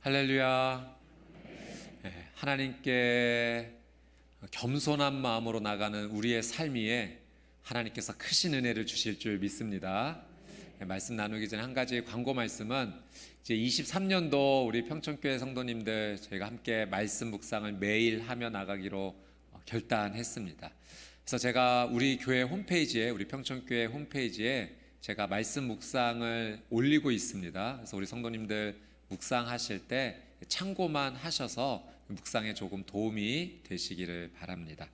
할렐루야. 하나님께 겸손한 마음으로 나가는 우리의 삶 위에 하나님께서 크신 은혜를 주실 줄 믿습니다. 말씀 나누기 전에 한 가지 광고 말씀은 이제 23년도 우리 평촌교회 성도님들 저희가 함께 말씀 묵상을 매일 하며 나가기로 결단했습니다. 그래서 제가 우리 교회 홈페이지에, 우리 평촌교회 홈페이지에 제가 말씀 묵상을 올리고 있습니다. 그래서 우리 성도님들 묵상하실 때 참고만 하셔서 묵상에 조금 도움이 되시기를 바랍니다.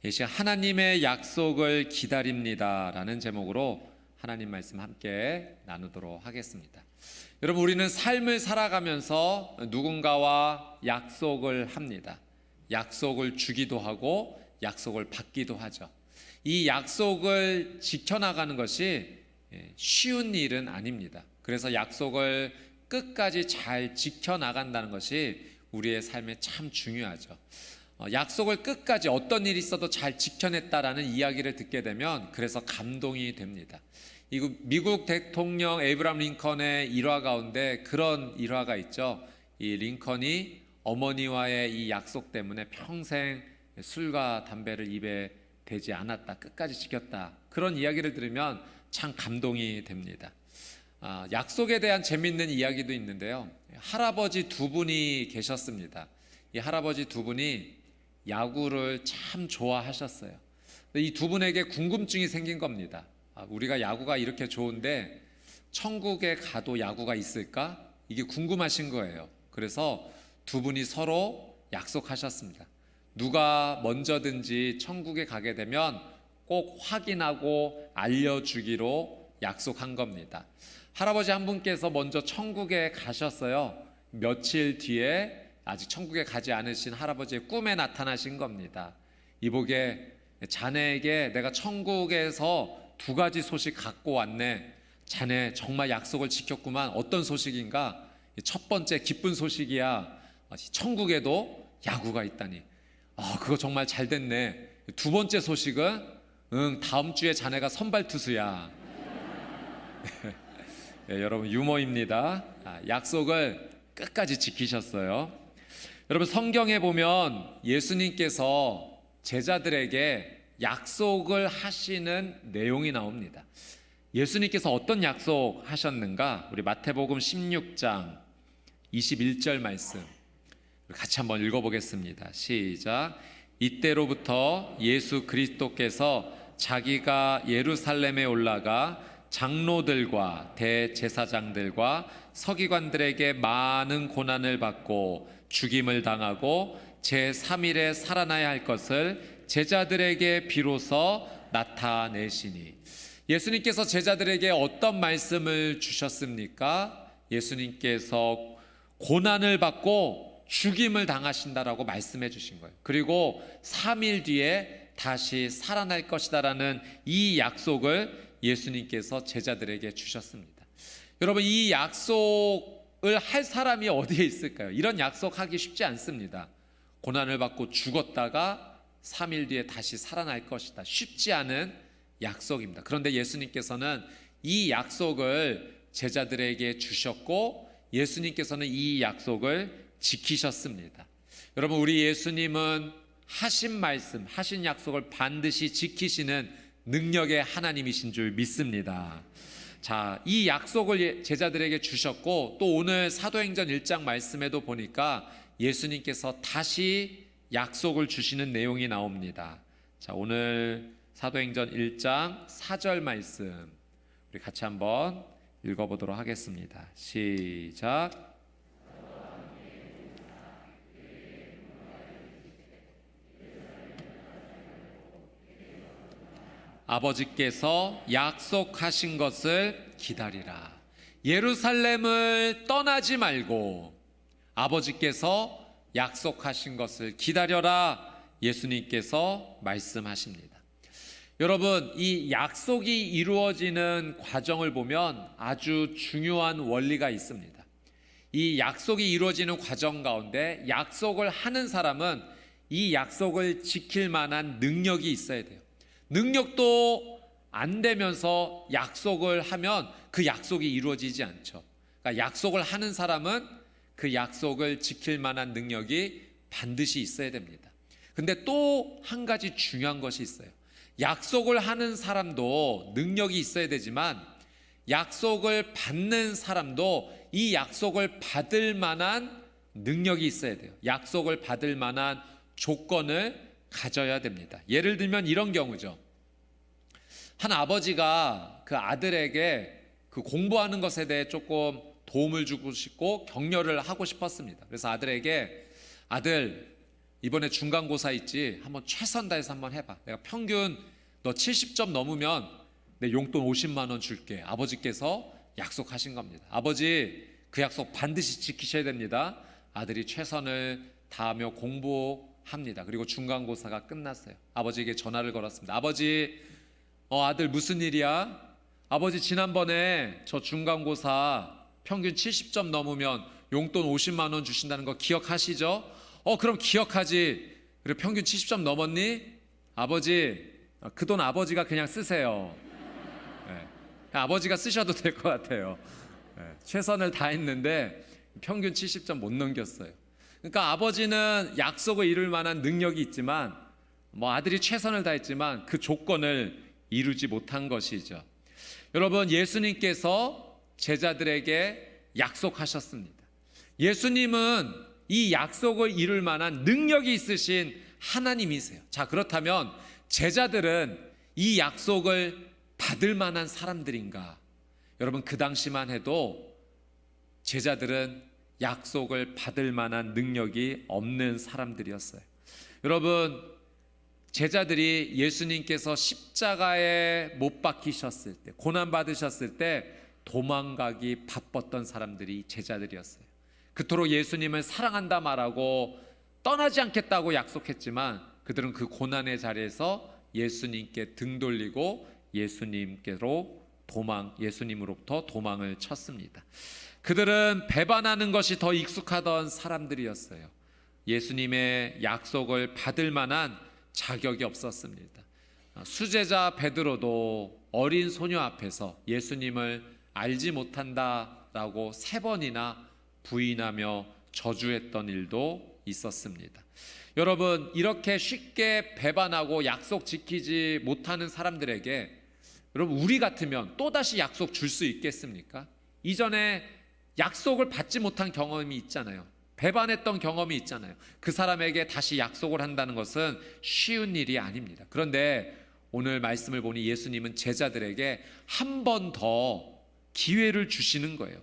이 시간 하나님의 약속을 기다립니다 라는 제목으로 하나님 말씀 함께 나누도록 하겠습니다. 여러분, 우리는 삶을 살아가면서 누군가와 약속을 합니다. 약속을 주기도 하고 약속을 받기도 하죠. 이 약속을 지켜나가는 것이 쉬운 일은 아닙니다. 그래서 약속을 끝까지 잘 지켜나간다는 것이 우리의 삶에 참 중요하죠. 약속을 끝까지 어떤 일이 있어도 잘 지켜냈다라는 이야기를 듣게 되면 그래서 감동이 됩니다. 미국 대통령 에이브람 링컨의 일화 가운데 그런 일화가 있죠. 이 링컨이 어머니와의 이 약속 때문에 평생 술과 담배를 입에 대지 않았다, 끝까지 지켰다, 그런 이야기를 들으면 참 감동이 됩니다. 약속에 대한 재미있는 이야기도 있는데요. 할아버지 두 분이 계셨습니다. 이 할아버지 두 분이 야구를 참 좋아하셨어요. 이 두 분에게 궁금증이 생긴 겁니다. 우리가 야구가 이렇게 좋은데 천국에 가도 야구가 있을까? 이게 궁금하신 거예요. 그래서 두 분이 서로 약속하셨습니다. 누가 먼저든지 천국에 가게 되면 꼭 확인하고 알려주기로 약속한 겁니다. 할아버지 한 분께서 먼저 천국에 가셨어요. 며칠 뒤에 아직 천국에 가지 않으신 할아버지의 꿈에 나타나신 겁니다. 이보게, 자네에게 내가 천국에서 두 가지 소식 갖고 왔네. 자네 정말 약속을 지켰구만. 어떤 소식인가? 첫 번째 기쁜 소식이야. 천국에도 야구가 있다니. 그거 정말 잘 됐네. 두 번째 소식은 다음 주에 자네가 선발 투수야. 여러분, 유머입니다. 약속을 끝까지 지키셨어요. 여러분, 성경에 보면 예수님께서 제자들에게 약속을 하시는 내용이 나옵니다. 예수님께서 어떤 약속 하셨는가? 우리 마태복음 16장 21절 말씀 같이 한번 읽어보겠습니다. 시작. 이때로부터 예수 그리스도께서 자기가 예루살렘에 올라가 장로들과 대제사장들과 서기관들에게 많은 고난을 받고 죽임을 당하고 제3일에 살아나야 할 것을 제자들에게 비로소 나타내시니. 예수님께서 제자들에게 어떤 말씀을 주셨습니까? 예수님께서 고난을 받고 죽임을 당하신다라고 말씀해 주신 거예요. 그리고 3일 뒤에 다시 살아날 것이다라는 이 약속을 예수님께서 제자들에게 주셨습니다. 여러분, 이 약속을 할 사람이 어디에 있을까요? 이런 약속하기 쉽지 않습니다. 고난을 받고 죽었다가 3일 뒤에 다시 살아날 것이다. 쉽지 않은 약속입니다. 그런데 예수님께서는 이 약속을 제자들에게 주셨고 예수님께서는 이 약속을 지키셨습니다. 여러분, 우리 예수님은 하신 말씀, 하신 약속을 반드시 지키시는 능력의 하나님이신 줄 믿습니다. 자, 이 약속을 제자들에게 주셨고 또 오늘 사도행전 1장 말씀에도 보니까 예수님께서 다시 약속을 주시는 내용이 나옵니다. 자, 오늘 사도행전 1장 4절 말씀 우리 같이 한번 읽어보도록 하겠습니다. 시작. 아버지께서 약속하신 것을 기다리라. 예루살렘을 떠나지 말고 아버지께서 약속하신 것을 기다려라. 예수님께서 말씀하십니다. 여러분, 이 약속이 이루어지는 과정을 보면 아주 중요한 원리가 있습니다. 이 약속이 이루어지는 과정 가운데 약속을 하는 사람은 이 약속을 지킬 만한 능력이 있어야 돼요. 능력도 안 되면서 약속을 하면 그 약속이 이루어지지 않죠. 그러니까 약속을 하는 사람은 그 약속을 지킬 만한 능력이 반드시 있어야 됩니다. 근데 또 한 가지 중요한 것이 있어요. 약속을 하는 사람도 능력이 있어야 되지만 약속을 받는 사람도 이 약속을 받을 만한 능력이 있어야 돼요. 약속을 받을 만한 조건을 가져야 됩니다. 예를 들면 이런 경우죠. 한 아버지가 그 아들에게 그 공부하는 것에 대해 조금 도움을 주고 싶고 격려를 하고 싶었습니다. 그래서 아들에게, 아들 이번에 중간고사 있지, 한번 최선 다해서 한번 해봐. 내가 평균 너 70점 넘으면 내 용돈 50만 원 줄게. 아버지께서 약속하신 겁니다. 아버지 그 약속 반드시 지키셔야 됩니다. 아들이 최선을 다하며 공부합니다. 그리고 중간고사가 끝났어요. 아버지에게 전화를 걸었습니다. 아버지, 아들 무슨 일이야? 아버지 지난번에 저 중간고사 평균 70점 넘으면 용돈 50만 원 주신다는 거 기억하시죠? 그럼 기억하지. 그리고 평균 70점 넘었니? 아버지, 그 돈 아버지가 그냥 쓰세요. 네. 아버지가 쓰셔도 될 것 같아요. 네. 최선을 다했는데 평균 70점 못 넘겼어요. 그러니까 아버지는 약속을 이룰 만한 능력이 있지만 아들이 최선을 다했지만 그 조건을 이루지 못한 것이죠. 여러분, 예수님께서 제자들에게 약속하셨습니다. 예수님은 이 약속을 이룰 만한 능력이 있으신 하나님이세요. 자, 그렇다면 제자들은 이 약속을 받을 만한 사람들인가? 여러분, 그 당시만 해도 제자들은 약속을 받을 만한 능력이 없는 사람들이었어요. 여러분, 제자들이 예수님께서 십자가에 못 박히셨을 때, 고난 받으셨을 때 도망가기 바빴던 사람들이 제자들이었어요. 그토록 예수님을 사랑한다 말하고 떠나지 않겠다고 약속했지만 그들은 그 고난의 자리에서 예수님께 등 돌리고 예수님으로부터 도망을 쳤습니다. 그들은 배반하는 것이 더 익숙하던 사람들이었어요. 예수님의 약속을 받을 만한 자격이 없었습니다. 수제자 베드로도 어린 소녀 앞에서 예수님을 알지 못한다라고 3번이나 부인하며 저주했던 일도 있었습니다. 여러분, 이렇게 쉽게 배반하고 약속 지키지 못하는 사람들에게 여러분, 우리 같으면 또다시 약속 줄 수 있겠습니까? 이전에 약속을 받지 못한 경험이 있잖아요. 배반했던 경험이 있잖아요. 그 사람에게 다시 약속을 한다는 것은 쉬운 일이 아닙니다. 그런데 오늘 말씀을 보니 예수님은 제자들에게 한 번 더 기회를 주시는 거예요.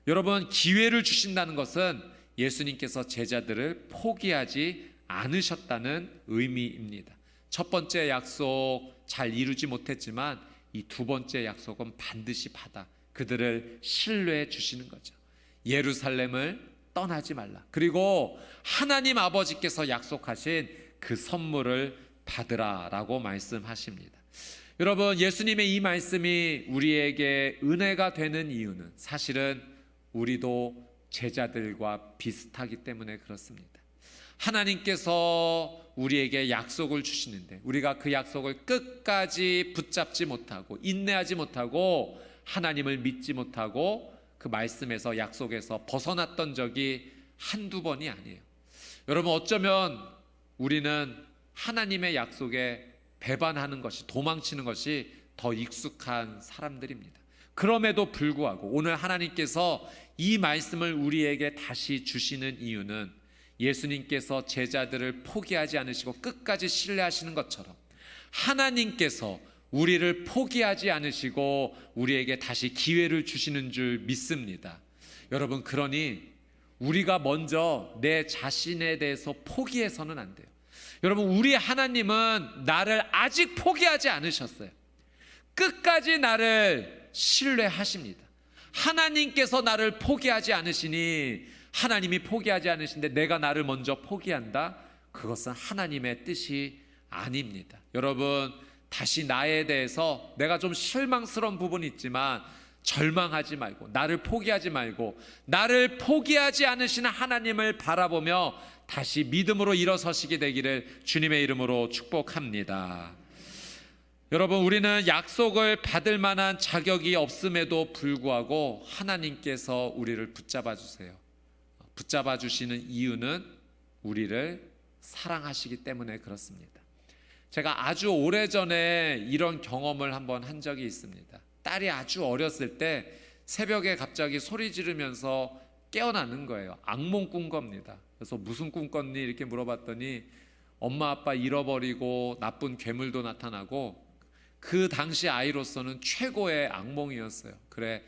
여러분, 기회를 주신다는 것은 예수님께서 제자들을 포기하지 않으셨다는 의미입니다. 첫 번째 약속 잘 이루지 못했지만 이 두 번째 약속은 반드시 받아 그들을 신뢰해 주시는 거죠. 예루살렘을 떠나지 말라. 그리고 하나님 아버지께서 약속하신 그 선물을 받으라라고 말씀하십니다. 여러분, 예수님의 이 말씀이 우리에게 은혜가 되는 이유는 사실은 우리도 제자들과 비슷하기 때문에 그렇습니다. 하나님께서 우리에게 약속을 주시는데 우리가 그 약속을 끝까지 붙잡지 못하고 인내하지 못하고 하나님을 믿지 못하고 그 말씀에서 약속에서 벗어났던 적이 한두 번이 아니에요. 여러분, 어쩌면 우리는 하나님의 약속에 배반하는 것이, 도망치는 것이 더 익숙한 사람들입니다. 그럼에도 불구하고 오늘 하나님께서 이 말씀을 우리에게 다시 주시는 이유는 예수님께서 제자들을 포기하지 않으시고 끝까지 신뢰하시는 것처럼 하나님께서 우리를 포기하지 않으시고 우리에게 다시 기회를 주시는 줄 믿습니다. 여러분, 그러니 우리가 먼저 내 자신에 대해서 포기해서는 안 돼요. 여러분, 우리 하나님은 나를 아직 포기하지 않으셨어요. 끝까지 나를 신뢰하십니다. 하나님께서 나를 포기하지 않으시니 하나님이 포기하지 않으신데 내가 나를 먼저 포기한다? 그것은 하나님의 뜻이 아닙니다. 여러분, 다시 나에 대해서 내가 좀 실망스러운 부분이 있지만 절망하지 말고 나를 포기하지 말고 나를 포기하지 않으시는 하나님을 바라보며 다시 믿음으로 일어서시게 되기를 주님의 이름으로 축복합니다. 여러분, 우리는 약속을 받을 만한 자격이 없음에도 불구하고 하나님께서 우리를 붙잡아 주세요. 붙잡아 주시는 이유는 우리를 사랑하시기 때문에 그렇습니다. 제가 아주 오래전에 이런 경험을 한번 한 적이 있습니다. 딸이 아주 어렸을 때 새벽에 갑자기 소리 지르면서 깨어나는 거예요. 악몽 꾼 겁니다. 그래서 무슨 꿈 꿨니? 이렇게 물어봤더니 엄마 아빠 잃어버리고 나쁜 괴물도 나타나고, 그 당시 아이로서는 최고의 악몽이었어요. 그래,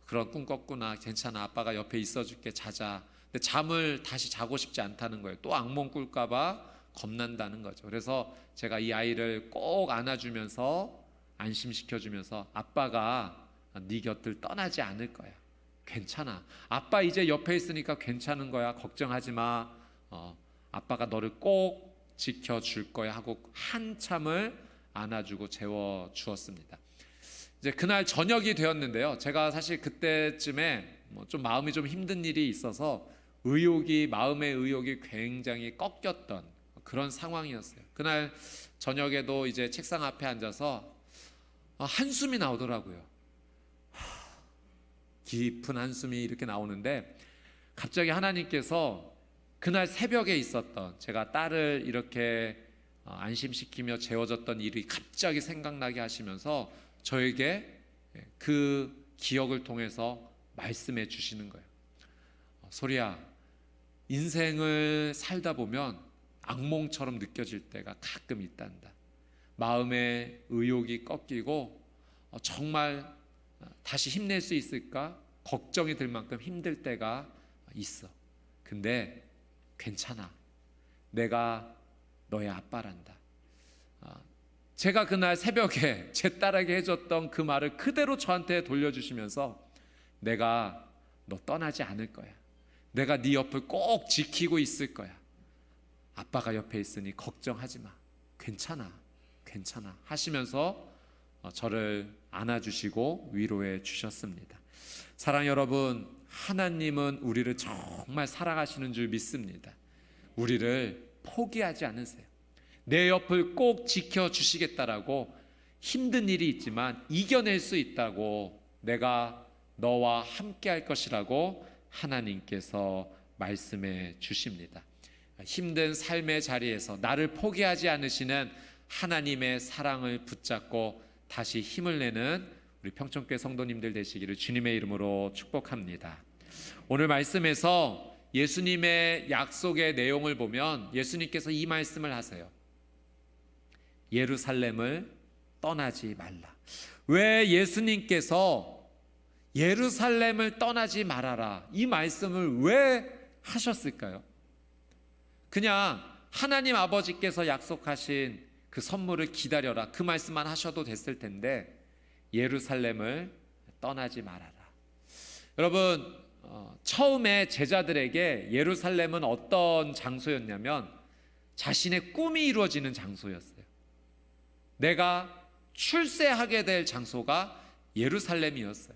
그런 꿈 꿨구나. 괜찮아. 아빠가 옆에 있어줄게. 자자. 근데 잠을 다시 자고 싶지 않다는 거예요. 또 악몽 꿀까 봐 겁난다는 거죠. 그래서 제가 이 아이를 꼭 안아주면서 안심시켜주면서 아빠가 네 곁을 떠나지 않을 거야. 괜찮아. 아빠 이제 옆에 있으니까 괜찮은 거야. 걱정하지 마. 아빠가 너를 꼭 지켜줄 거야 하고 한참을 안아주고 재워주었습니다. 이제 그날 저녁이 되었는데요. 제가 사실 그때쯤에 좀 마음이 좀 힘든 일이 있어서 마음의 의욕이 굉장히 꺾였던 그런 상황이었어요. 그날 저녁에도 이제 책상 앞에 앉아서 한숨이 나오더라고요. 깊은 한숨이 이렇게 나오는데, 갑자기 하나님께서 그날 새벽에 있었던, 제가 딸을 이렇게 안심시키며 재워졌던 일이 갑자기 생각나게 하시면서 저에게 그 기억을 통해서 말씀해 주시는 거예요. 소리야, 인생을 살다 보면 악몽처럼 느껴질 때가 가끔 있단다. 마음의 의욕이 꺾이고 정말 다시 힘낼 수 있을까 걱정이 들 만큼 힘들 때가 있어. 근데 괜찮아. 내가 너의 아빠란다. 제가 그날 새벽에 제 딸에게 해줬던 그 말을 그대로 저한테 돌려주시면서 내가 너 떠나지 않을 거야. 내가 네 옆을 꼭 지키고 있을 거야. 아빠가 옆에 있으니 걱정하지 마. 괜찮아. 괜찮아. 하시면서 저를 안아주시고 위로해 주셨습니다. 사랑 여러분, 하나님은 우리를 정말 사랑하시는 줄 믿습니다. 우리를 포기하지 않으세요. 내 옆을 꼭 지켜주시겠다라고, 힘든 일이 있지만 이겨낼 수 있다고, 내가 너와 함께 할 것이라고 하나님께서 말씀해 주십니다. 힘든 삶의 자리에서 나를 포기하지 않으시는 하나님의 사랑을 붙잡고 다시 힘을 내는 우리 평촌교회 성도님들 되시기를 주님의 이름으로 축복합니다. 오늘 말씀에서 예수님의 약속의 내용을 보면 예수님께서 이 말씀을 하세요. 예루살렘을 떠나지 말라. 왜 예수님께서 예루살렘을 떠나지 말아라 이 말씀을 왜 하셨을까요? 그냥 하나님 아버지께서 약속하신 그 선물을 기다려라 그 말씀만 하셔도 됐을 텐데 예루살렘을 떠나지 말아라. 여러분, 처음에 제자들에게 예루살렘은 어떤 장소였냐면 자신의 꿈이 이루어지는 장소였어요. 내가 출세하게 될 장소가 예루살렘이었어요.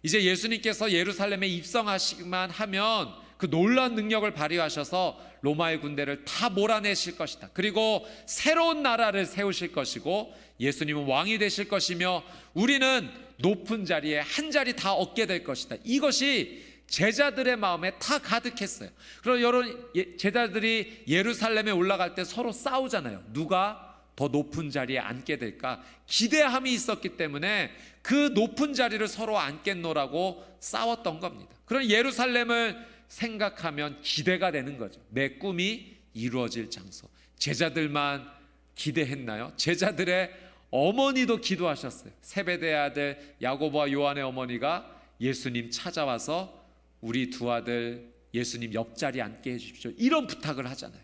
이제 예수님께서 예루살렘에 입성하시기만 하면 그 놀라운 능력을 발휘하셔서 로마의 군대를 다 몰아내실 것이다. 그리고 새로운 나라를 세우실 것이고 예수님은 왕이 되실 것이며 우리는 높은 자리에 한 자리 다 얻게 될 것이다. 이것이 제자들의 마음에 다 가득했어요. 그리고 여러분, 제자들이 예루살렘에 올라갈 때 서로 싸우잖아요. 누가 더 높은 자리에 앉게 될까 기대함이 있었기 때문에 그 높은 자리를 서로 앉겠노라고 싸웠던 겁니다. 그런 예루살렘을 생각하면 기대가 되는 거죠. 내 꿈이 이루어질 장소. 제자들만 기대했나요? 제자들의 어머니도 기도하셨어요. 세베대의 아들 야고보와 요한의 어머니가 예수님 찾아와서 우리 두 아들 예수님 옆자리에 앉게 해주십시오. 이런 부탁을 하잖아요.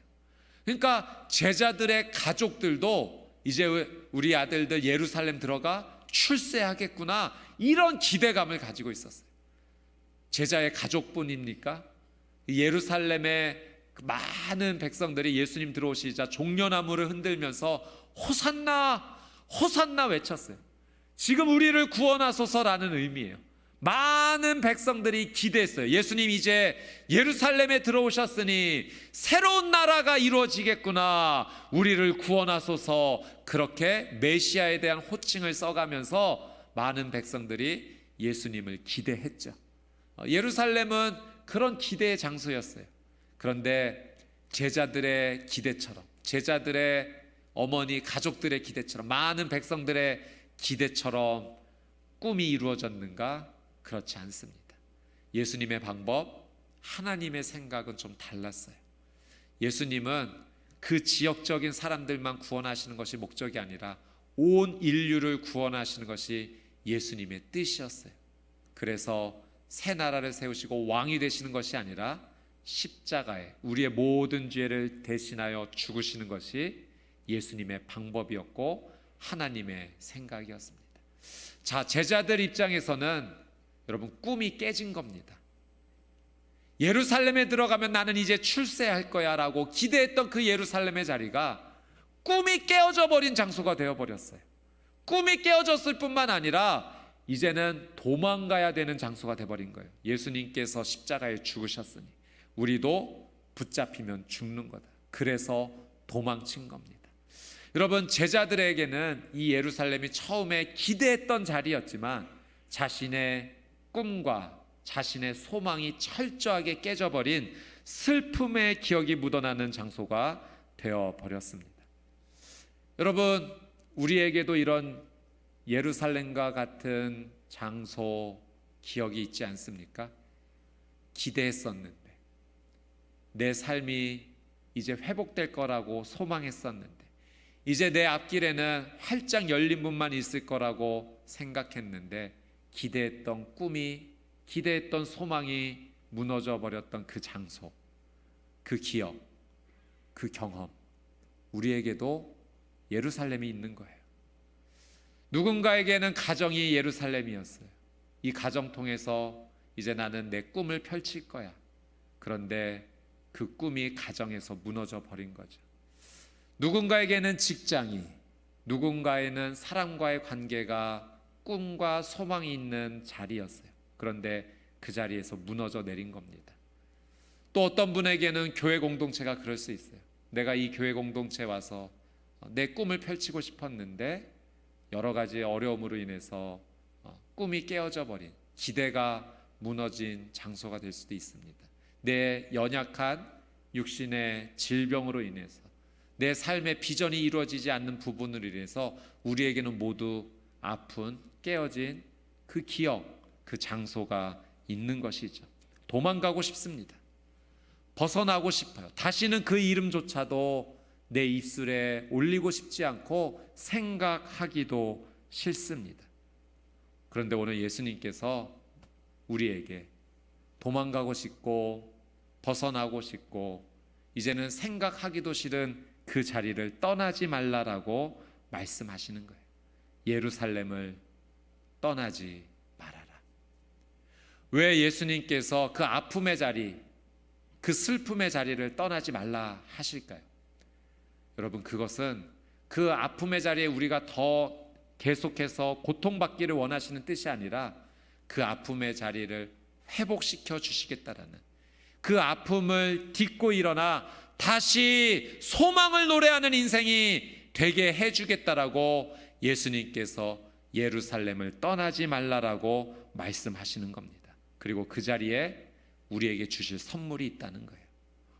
그러니까 제자들의 가족들도 이제 우리 아들들 예루살렘 들어가 출세하겠구나 이런 기대감을 가지고 있었어요. 제자의 가족뿐입니까? 예루살렘의 많은 백성들이 예수님 들어오시자 종려나무를 흔들면서 호산나 호산나 외쳤어요. 지금 우리를 구원하소서라는 의미예요. 많은 백성들이 기대했어요. 예수님 이제 예루살렘에 들어오셨으니 새로운 나라가 이루어지겠구나. 우리를 구원하소서. 그렇게 메시아에 대한 호칭을 써가면서 많은 백성들이 예수님을 기대했죠. 예루살렘은 그런 기대의 장소였어요. 그런데 제자들의 기대처럼, 제자들의 어머니 가족들의 기대처럼, 많은 백성들의 기대처럼 꿈이 이루어졌는가? 그렇지 않습니다. 예수님의 방법, 하나님의 생각은 좀 달랐어요. 예수님은 그 지역적인 사람들만 구원하시는 것이 목적이 아니라 온 인류를 구원하시는 것이 예수님의 뜻이었어요. 그래서 새 나라를 세우시고 왕이 되시는 것이 아니라 십자가에 우리의 모든 죄를 대신하여 죽으시는 것이 예수님의 방법이었고 하나님의 생각이었습니다. 자, 제자들 입장에서는 여러분 꿈이 깨진 겁니다. 예루살렘에 들어가면 나는 이제 출세할 거야 라고 기대했던 그 예루살렘의 자리가 꿈이 깨어져 버린 장소가 되어버렸어요. 꿈이 깨어졌을 뿐만 아니라 이제는 도망가야 되는 장소가 되어버린 거예요. 예수님께서 십자가에 죽으셨으니 우리도 붙잡히면 죽는 거다. 그래서 도망친 겁니다. 여러분, 제자들에게는 이 예루살렘이 처음에 기대했던 자리였지만 자신의 꿈과 자신의 소망이 철저하게 깨져버린 슬픔의 기억이 묻어나는 장소가 되어버렸습니다. 여러분, 우리에게도 이런 예루살렘과 같은 장소 기억이 있지 않습니까? 기대했었는데, 내 삶이 이제 회복될 거라고 소망했었는데, 이제 내 앞길에는 활짝 열린 문만 있을 거라고 생각했는데, 기대했던 꿈이, 기대했던 소망이 무너져 버렸던 그 장소, 그 기억, 그 경험, 우리에게도 예루살렘이 있는 거예요. 누군가에게는 가정이 예루살렘이었어요. 이 가정 통해서 이제 나는 내 꿈을 펼칠 거야. 그런데 그 꿈이 가정에서 무너져 버린 거죠. 누군가에게는 직장이, 누군가에는 사람과의 관계가 꿈과 소망이 있는 자리였어요. 그런데 그 자리에서 무너져 내린 겁니다. 또 어떤 분에게는 교회 공동체가 그럴 수 있어요. 내가 이 교회 공동체에 와서 내 꿈을 펼치고 싶었는데 여러 가지 어려움으로 인해서 꿈이 깨어져 버린, 기대가 무너진 장소가 될 수도 있습니다. 내 연약한 육신의 질병으로 인해서, 내 삶의 비전이 이루어지지 않는 부분으로 인해서 우리에게는 모두 아픈, 깨어진 그 기억, 그 장소가 있는 것이죠. 도망가고 싶습니다. 벗어나고 싶어요. 다시는 그 이름조차도 내 입술에 올리고 싶지 않고 생각하기도 싫습니다. 그런데 오늘 예수님께서 우리에게 도망가고 싶고 벗어나고 싶고 이제는 생각하기도 싫은 그 자리를 떠나지 말라라고 말씀하시는 거예요. 예루살렘을 떠나지 말아라. 왜 예수님께서 그 아픔의 자리, 그 슬픔의 자리를 떠나지 말라 하실까요? 여러분, 그것은 그 아픔의 자리에 우리가 더 계속해서 고통받기를 원하시는 뜻이 아니라 그 아픔의 자리를 회복시켜 주시겠다라는, 그 아픔을 딛고 일어나 다시 소망을 노래하는 인생이 되게 해주겠다라고 예수님께서 예루살렘을 떠나지 말라라고 말씀하시는 겁니다. 그리고 그 자리에 우리에게 주실 선물이 있다는 거예요.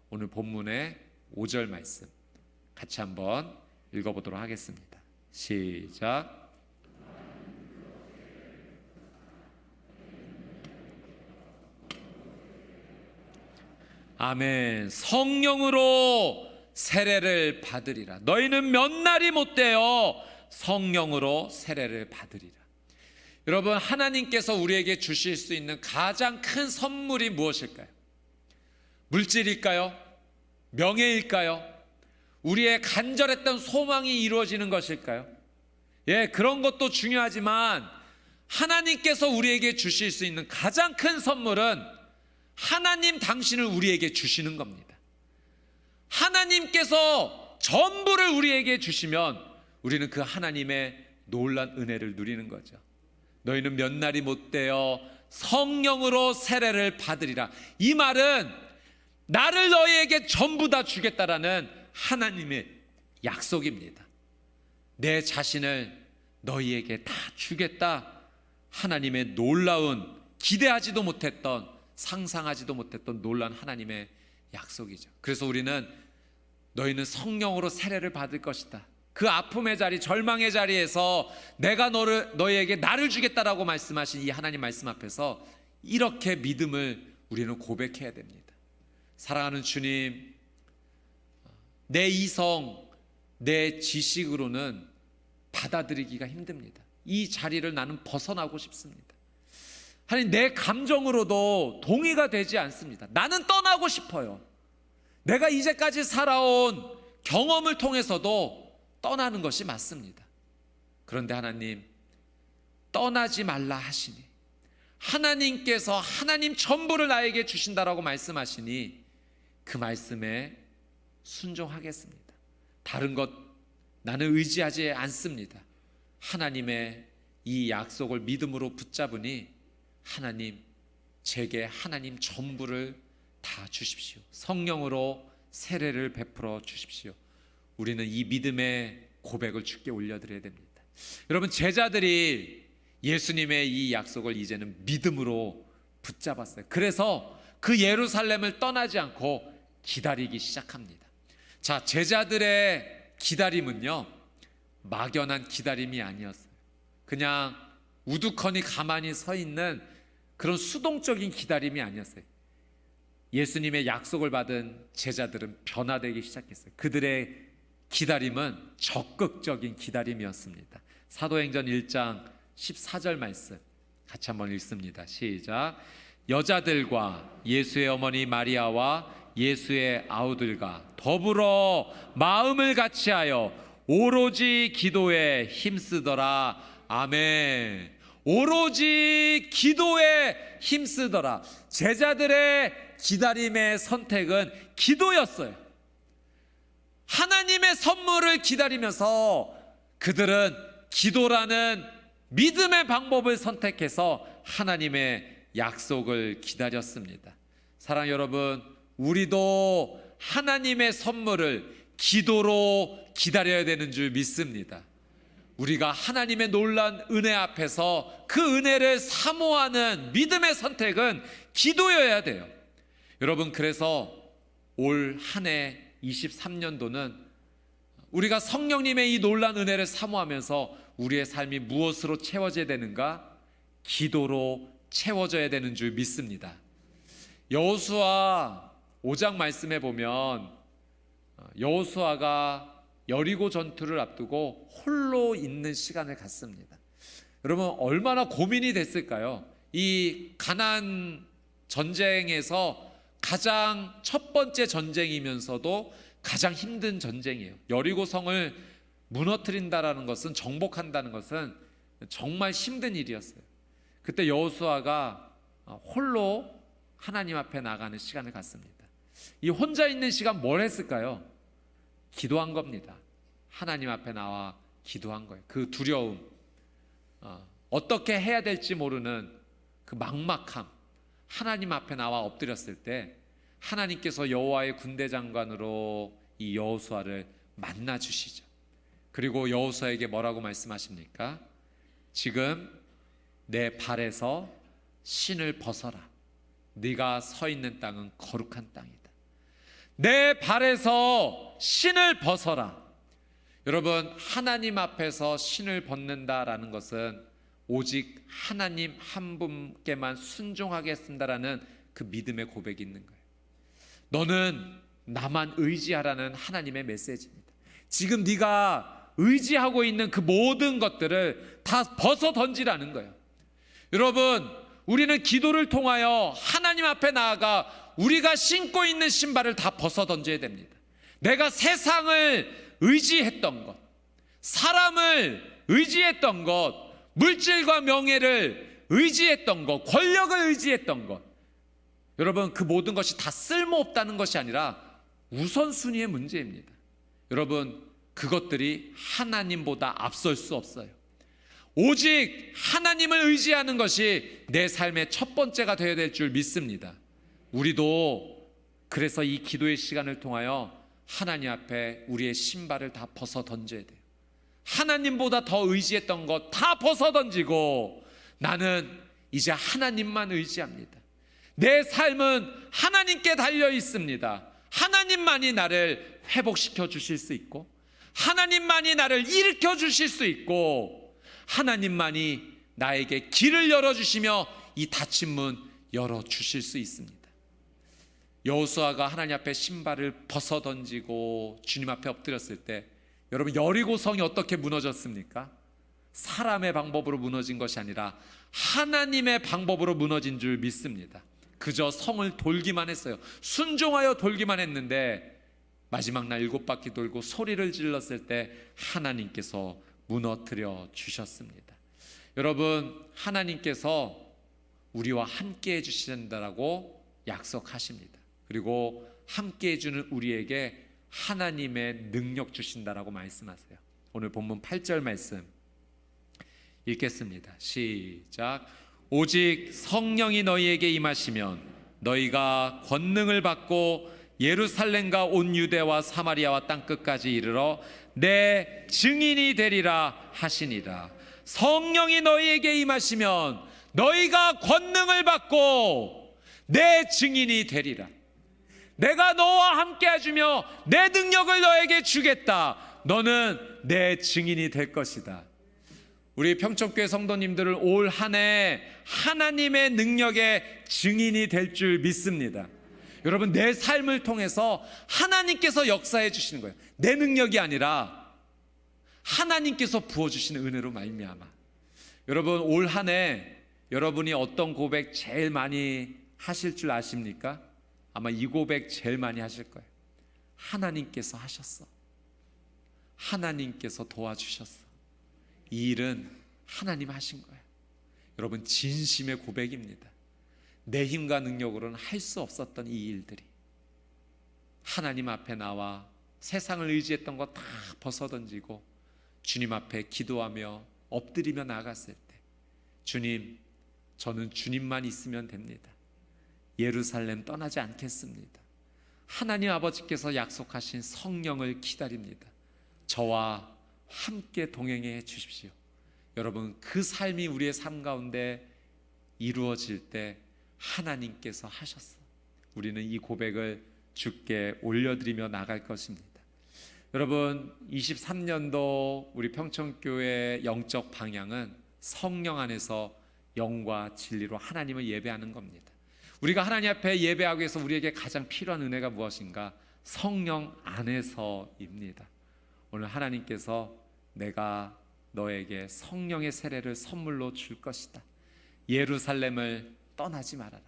오늘 본문의 5절 말씀 같이 한번 읽어보도록 하겠습니다. 시작. 아멘. 성령으로 세례를 받으리라. 너희는 몇 날이 못되어 성령으로 세례를 받으리라. 여러분, 하나님께서 우리에게 주실 수 있는 가장 큰 선물이 무엇일까요? 물질일까요? 명예일까요? 우리의 간절했던 소망이 이루어지는 것일까요? 예, 그런 것도 중요하지만 하나님께서 우리에게 주실 수 있는 가장 큰 선물은 하나님 당신을 우리에게 주시는 겁니다. 하나님께서 전부를 우리에게 주시면 우리는 그 하나님의 놀란 은혜를 누리는 거죠. 너희는 몇 날이 못되어 성령으로 세례를 받으리라. 이 말은 나를 너희에게 전부 다 주겠다라는 하나님의 약속입니다. 내 자신을 너희에게 다 주겠다. 하나님의 놀라운, 기대하지도 못했던 상상하지도 못했던 놀란 하나님의 약속이죠. 그래서 우리는 너희는 성령으로 세례를 받을 것이다. 그 아픔의 자리, 절망의 자리에서 내가 너희에게 나를 주겠다라고 말씀하신 이 하나님 말씀 앞에서 이렇게 믿음을 우리는 고백해야 됩니다. 사랑하는 주님, 내 이성, 내 지식으로는 받아들이기가 힘듭니다. 이 자리를 나는 벗어나고 싶습니다. 하나님, 내 감정으로도 동의가 되지 않습니다. 나는 떠나고 싶어요. 내가 이제까지 살아온 경험을 통해서도 떠나는 것이 맞습니다. 그런데 하나님, 떠나지 말라 하시니 하나님께서 하나님 전부를 나에게 주신다라고 말씀하시니 그 말씀에 순종하겠습니다. 다른 것 나는 의지하지 않습니다. 하나님의 이 약속을 믿음으로 붙잡으니 하나님, 제게 하나님 전부를 다 주십시오. 성령으로 세례를 베풀어 주십시오. 우리는 이 믿음의 고백을 주께 올려드려야 됩니다. 여러분, 제자들이 예수님의 이 약속을 이제는 믿음으로 붙잡았어요. 그래서 그 예루살렘을 떠나지 않고 기다리기 시작합니다. 자, 제자들의 기다림은요, 막연한 기다림이 아니었어요. 그냥 우두커니 가만히 서 있는 그런 수동적인 기다림이 아니었어요. 예수님의 약속을 받은 제자들은 변화되기 시작했어요. 그들의 기다림은 적극적인 기다림이었습니다. 사도행전 1장 14절 말씀 같이 한번 읽습니다. 시작. 여자들과 예수의 어머니 마리아와 예수의 아우들과 더불어 마음을 같이하여 오로지 기도에 힘쓰더라. 아멘. 오로지 기도에 힘쓰더라. 제자들의 기다림의 선택은 기도였어요. 하나님의 선물을 기다리면서 그들은 기도라는 믿음의 방법을 선택해서 하나님의 약속을 기다렸습니다. 사랑 여러분, 우리도 하나님의 선물을 기도로 기다려야 되는 줄 믿습니다. 우리가 하나님의 놀란 은혜 앞에서 그 은혜를 사모하는 믿음의 선택은 기도여야 돼요. 여러분, 그래서 올 한 해 23년도는 우리가 성령님의 이 놀란 은혜를 사모하면서 우리의 삶이 무엇으로 채워져야 되는가? 기도로 채워져야 되는 줄 믿습니다. 여호수아 5장 말씀에 보면 여호수아가 여리고 전투를 앞두고 홀로 있는 시간을 갖습니다. 여러분, 얼마나 고민이 됐을까요? 이 가나안 전쟁에서 가장 첫 번째 전쟁이면서도 가장 힘든 전쟁이에요. 여리고 성을 무너뜨린다라는 것은, 정복한다는 것은 정말 힘든 일이었어요. 그때 여호수아가 홀로 하나님 앞에 나가는 시간을 갖습니다. 이 혼자 있는 시간 뭘 했을까요? 기도한 겁니다. 하나님 앞에 나와 기도한 거예요. 그 두려움, 어떻게 해야 될지 모르는 그 막막함, 하나님 앞에 나와 엎드렸을 때 하나님께서 여호와의 군대 장관으로 이 여호수아를 만나 주시죠. 그리고 여호수아에게 뭐라고 말씀하십니까? 지금 내 발에서 신을 벗어라. 네가 서 있는 땅은 거룩한 땅이다. 내 발에서 신을 벗어라. 여러분, 하나님 앞에서 신을 벗는다라는 것은 오직 하나님 한 분께만 순종하겠습니다라는 그 믿음의 고백이 있는 거예요. 너는 나만 의지하라는 하나님의 메시지입니다. 지금 네가 의지하고 있는 그 모든 것들을 다 벗어 던지라는 거예요. 여러분, 우리는 기도를 통하여 하나님 앞에 나아가 우리가 신고 있는 신발을 다 벗어 던져야 됩니다. 내가 세상을 의지했던 것, 사람을 의지했던 것, 물질과 명예를 의지했던 것, 권력을 의지했던 것, 여러분, 그 모든 것이 다 쓸모없다는 것이 아니라 우선순위의 문제입니다. 여러분, 그것들이 하나님보다 앞설 수 없어요. 오직 하나님을 의지하는 것이 내 삶의 첫 번째가 되어야 될 줄 믿습니다. 우리도 그래서 이 기도의 시간을 통하여 하나님 앞에 우리의 신발을 다 벗어 던져야 돼요. 하나님보다 더 의지했던 것 다 벗어 던지고 나는 이제 하나님만 의지합니다. 내 삶은 하나님께 달려 있습니다. 하나님만이 나를 회복시켜 주실 수 있고, 하나님만이 나를 일으켜 주실 수 있고, 하나님만이 나에게 길을 열어주시며 이 닫힌 문 열어주실 수 있습니다. 여호수아가 하나님 앞에 신발을 벗어 던지고 주님 앞에 엎드렸을 때, 여러분, 여리고성이 어떻게 무너졌습니까? 사람의 방법으로 무너진 것이 아니라 하나님의 방법으로 무너진 줄 믿습니다. 그저 성을 돌기만 했어요. 순종하여 돌기만 했는데 마지막 날 7바퀴 돌고 소리를 질렀을 때 하나님께서 무너뜨려 주셨습니다. 여러분, 하나님께서 우리와 함께 해주신다라고 약속하십니다. 그리고 함께 해주는 우리에게 하나님의 능력 주신다라고 말씀하세요. 오늘 본문 8절 말씀 읽겠습니다. 시작. 오직 성령이 너희에게 임하시면 너희가 권능을 받고 예루살렘과 온 유대와 사마리아와 땅끝까지 이르러 내 증인이 되리라 하시니라. 성령이 너희에게 임하시면 너희가 권능을 받고 내 증인이 되리라. 내가 너와 함께 해주며 내 능력을 너에게 주겠다. 너는 내 증인이 될 것이다. 우리 평촌교회 성도님들을 올 한 해 하나님의 능력의 증인이 될 줄 믿습니다. 여러분, 내 삶을 통해서 하나님께서 역사해 주시는 거예요. 내 능력이 아니라 하나님께서 부어주시는 은혜로 말미암아. 여러분, 올 한 해 여러분이 어떤 고백 제일 많이 하실 줄 아십니까? 아마 이 고백 제일 많이 하실 거예요. 하나님께서 하셨어. 하나님께서 도와주셨어. 이 일은 하나님 하신 거예요. 여러분, 진심의 고백입니다. 내 힘과 능력으로는 할 수 없었던 이 일들이 하나님 앞에 나와 세상을 의지했던 거 다 벗어던지고 주님 앞에 기도하며 엎드리며 나갔을 때, 주님, 저는 주님만 있으면 됩니다. 예루살렘 떠나지 않겠습니다. 하나님 아버지께서 약속하신 성령을 기다립니다. 저와 함께 동행해 주십시오. 여러분, 그 삶이 우리의 삶 가운데 이루어질 때 하나님께서 하셨어. 우리는 이 고백을 주께 올려드리며 나갈 것입니다. 여러분, 23년도 우리 평촌교회 영적 방향은 성령 안에서 영과 진리로 하나님을 예배하는 겁니다. 우리가 하나님 앞에 예배하기 위해서 우리에게 가장 필요한 은혜가 무엇인가? 성령 안에서입니다. 오늘 하나님께서 내가 너에게 성령의 세례를 선물로 줄 것이다. 예루살렘을 떠나지 말아라.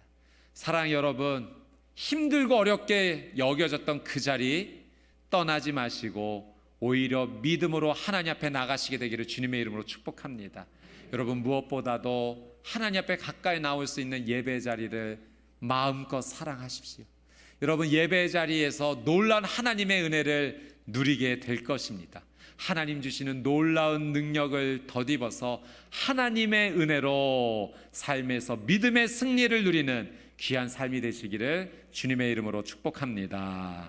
사랑하는 여러분, 힘들고 어렵게 여겨졌던 그 자리 떠나지 마시고 오히려 믿음으로 하나님 앞에 나가시게 되기를 주님의 이름으로 축복합니다. 여러분, 무엇보다도 하나님 앞에 가까이 나올 수 있는 예배 자리를 마음껏 사랑하십시오. 여러분, 예배 자리에서 놀라운 하나님의 은혜를 누리게 될 것입니다. 하나님 주시는 놀라운 능력을 덧입어서 하나님의 은혜로 삶에서 믿음의 승리를 누리는 귀한 삶이 되시기를 주님의 이름으로 축복합니다.